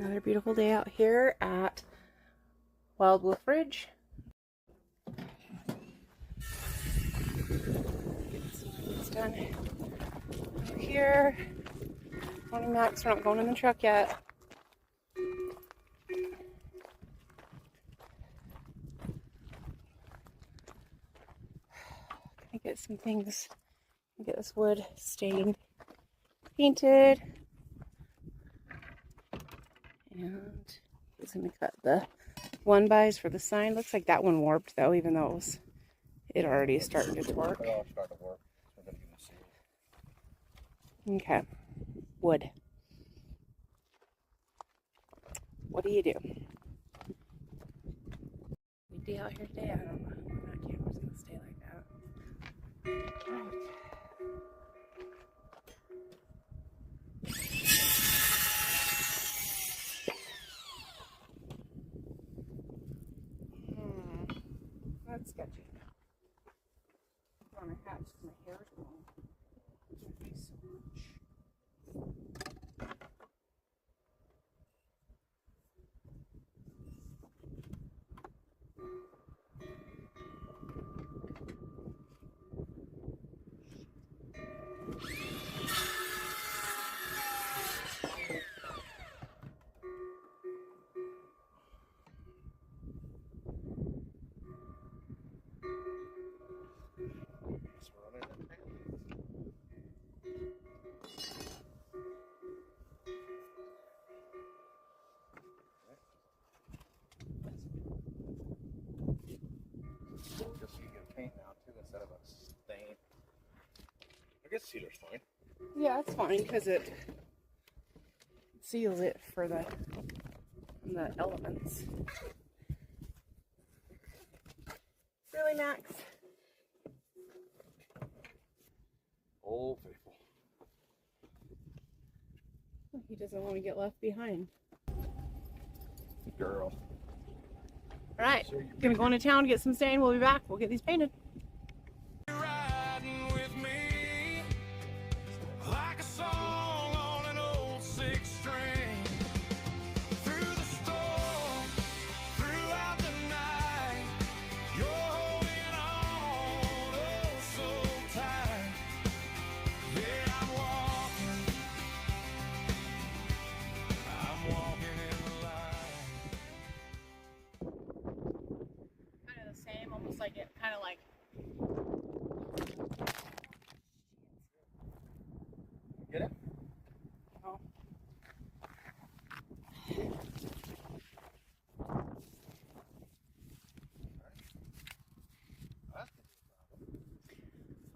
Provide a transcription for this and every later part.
Another beautiful day out here at Wild Wolf Ridge. Get some things done over here. Morning, Max. We're not going in the truck yet. Gonna get some things. Get this wood stained, painted. And he's going to cut the 1x for the sign. Looks like that one warped though, even though it already started to work. Okay, wood. What do you do? We'd be out here today. I don't know. That camera's going to stay like that. That's sketchy. On my hat, just my hair is long. My face so much. I guess cedar's fine. Yeah, it's fine because it seals it for the elements. Really, Max? Old faithful. He doesn't want to get left behind. Girl. All right, gonna go into town, get some stain. We'll be back. We'll get these painted. Like it kind of like get it? Oh.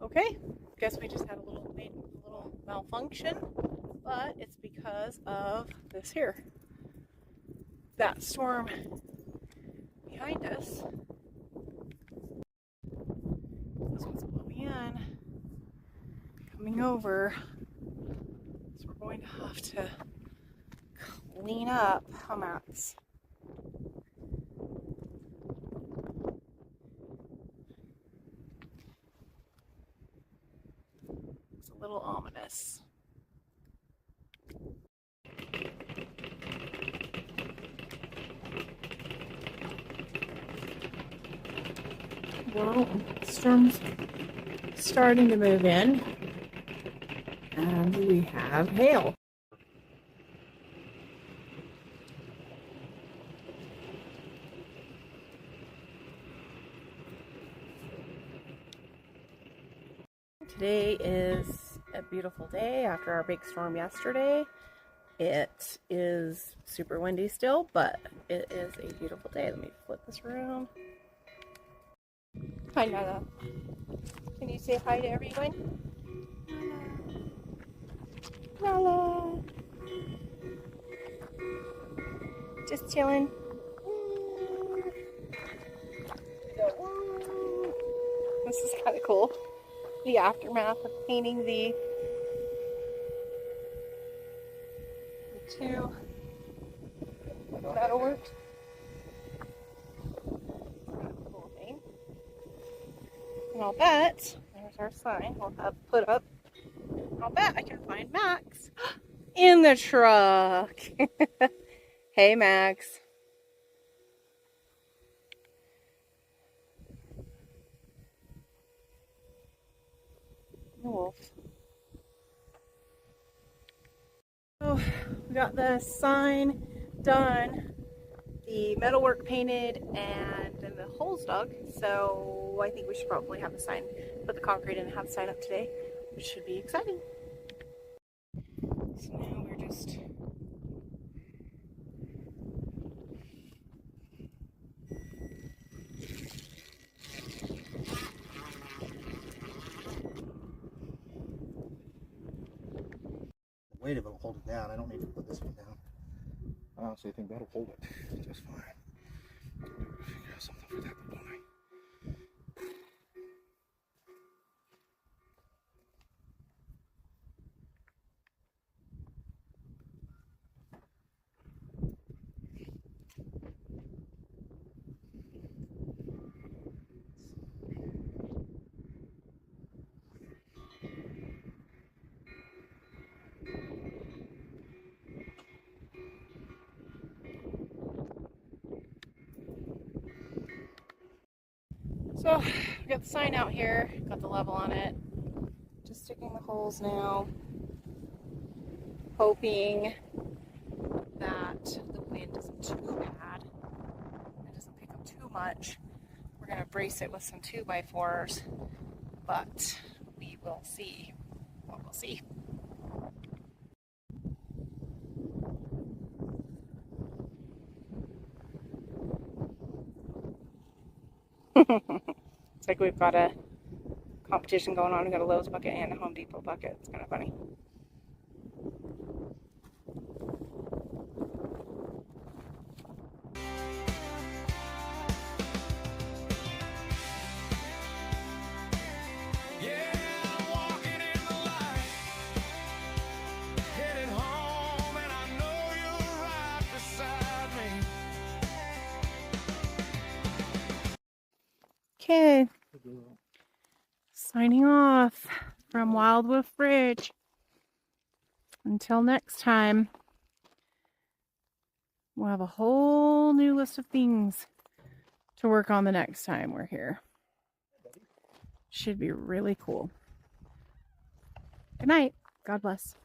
Okay, guess we just had a little malfunction, but it's because of this here. That storm behind us. Coming over, so we're going to have to clean up. How Max? It's a little ominous. Well, storm's starting to move in. And we have hail. Today is a beautiful day after our big storm yesterday. It is super windy still, but it is a beautiful day. Let me flip this around. Hi, Nala. Can you say hi to everyone? Nala. Just chilling. This is kind of cool. The aftermath of painting the two metalworks. Cool thing. And I'll bet, there's our sign we'll have put up. I'll bet I can find Max in the truck. Hey, Max. Wolf. Oh, we got the sign done, the metalwork painted, and then the holes dug. So I think we should probably have the sign, put the concrete in and have the sign up today, which should be exciting. So now we're just The weight of it will hold it down. I don't need to put this one down. I honestly think that'll hold it just fine. Figure out something for that, don't I? So, we got the sign out here, got the level on it. Just sticking the holes now. Hoping that the wind isn't too bad. It doesn't pick up too much. We're going to brace it with some 2x4s, but we will see what we'll see. It's like we've got a competition going on. We've got a Lowe's bucket and a Home Depot bucket. It's kind of funny. Okay, signing off from Wild Wolf Ridge. Until next time, we'll have a whole new list of things to work on the next time we're here. Should be really cool. Good night. God bless.